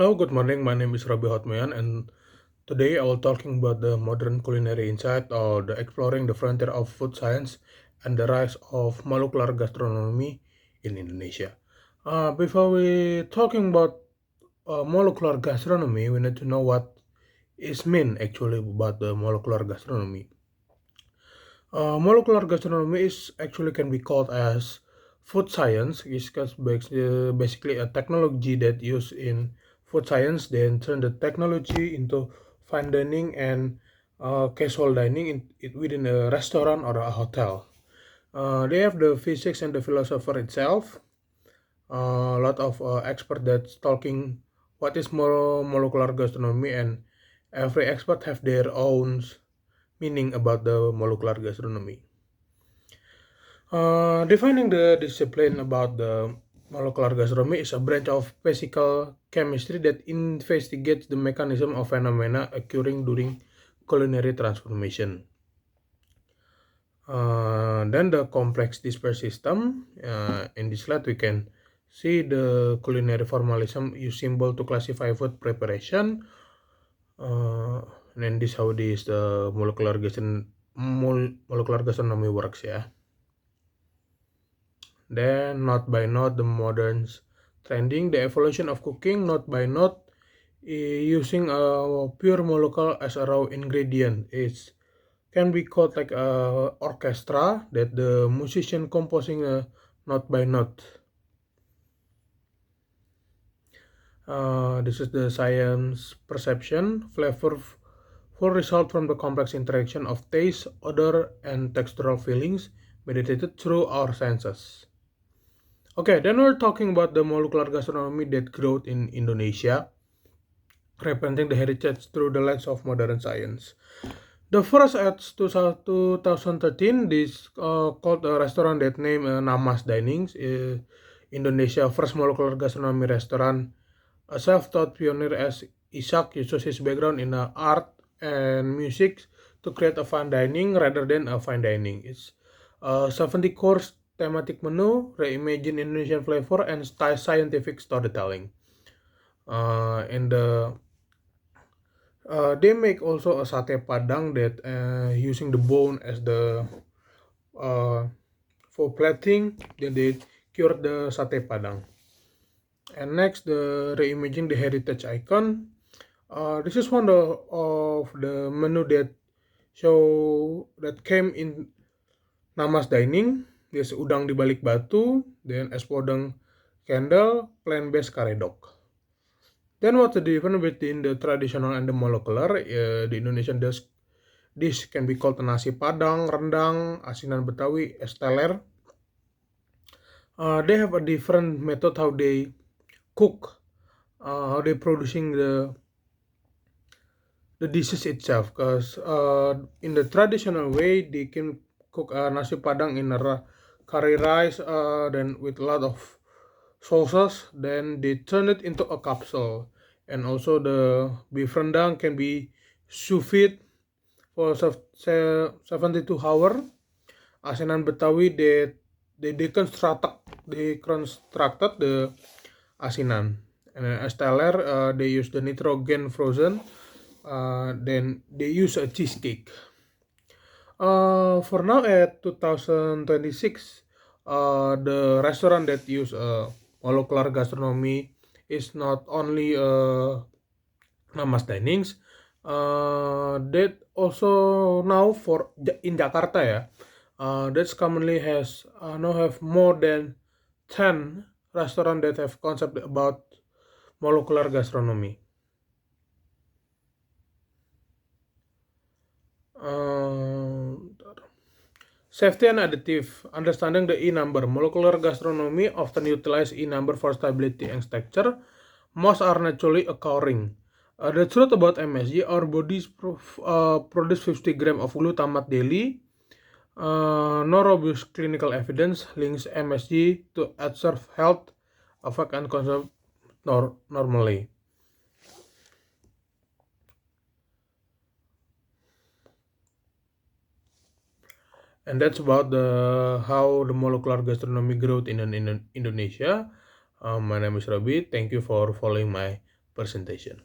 Hello, good morning. My name is Robi Hotmayan, and today I will talking about the modern culinary insight or the exploring the frontier of food science and the rise of molecular gastronomy in Indonesia. Before we talking about molecular gastronomy, we need to know what is mean actually about the molecular gastronomy. Molecular gastronomy is actually can be called as food science. It's basically a technology that used in food science, then turn the technology into fine dining and casual dining within a restaurant or a hotel. They have the physics and the philosopher itself. A lot of expert that's talking what is molecular gastronomy, and every expert have their own meaning about the molecular gastronomy. Defining the discipline about the molecular gastronomy is a branch of physical chemistry that investigates the mechanism of phenomena occurring during culinary transformation. Then the complex disperse system. In this slide, we can see the culinary formalism use symbol to classify food preparation. And then this how this the molecular gastronomy works, yeah. Then note by note, the moderns trending, the evolution of cooking note by note, using a pure molecule as a raw ingredient is can be called like a orchestra that the musician composing a note by note. This is the science perception flavor full result from the complex interaction of taste, odor, and textural feelings mediated through our senses. Okay, then we're talking about the molecular gastronomy that growth in Indonesia, representing the heritage through the lens of modern science. The first at 2013, this called a restaurant that named Namas Dining, Indonesia first molecular gastronomy restaurant. A self-taught pioneer as Isaac uses his background in art and music to create a fine dining rather than a fine dining. It's a 70 course thematic menu, reimagine Indonesian flavor and scientific storytelling. In the They make also a sate padang that using the bone as the uh, for plating. Then they cure the sate padang. And next, the reimaging the heritage icon. This is of the menu that show that came in Namas Dining. There's udang di balik batu, then es podeng candle, plant-based karedok. Then what's the difference between the traditional and the molecular? The Indonesian dish can be called nasi padang, rendang, asinan Betawi, es teler. They have a different method how they cook, how they producing the dishes itself. Because in the traditional way, they can cook nasi padang in a curry rice, then with a lot of sauces. Then they turn it into a capsule. And also the beef rendang can be sous vide for 72 hours. Asinan Betawi, they deconstructed the asinan. And as teler, they use the nitrogen frozen. Then they use a cheesecake. For now at 2026, the restaurant that use molecular gastronomy is not only Namas Dinings, that also now for in Jakarta, yeah, that's commonly has now have more than 10 restaurant that have concept about molecular gastronomy. Uh, Safety and additive. Understanding the E number. Molecular gastronomy often utilize E number for stability and structure. Most are naturally occurring. The truth about MSG, our bodies produce 50 gram of glutamate daily. No robust clinical evidence links MSG to adverse health effect and consumed normally. And that's about the how the molecular gastronomy growth in Indonesia. My name is Robi. Thank you for following my presentation.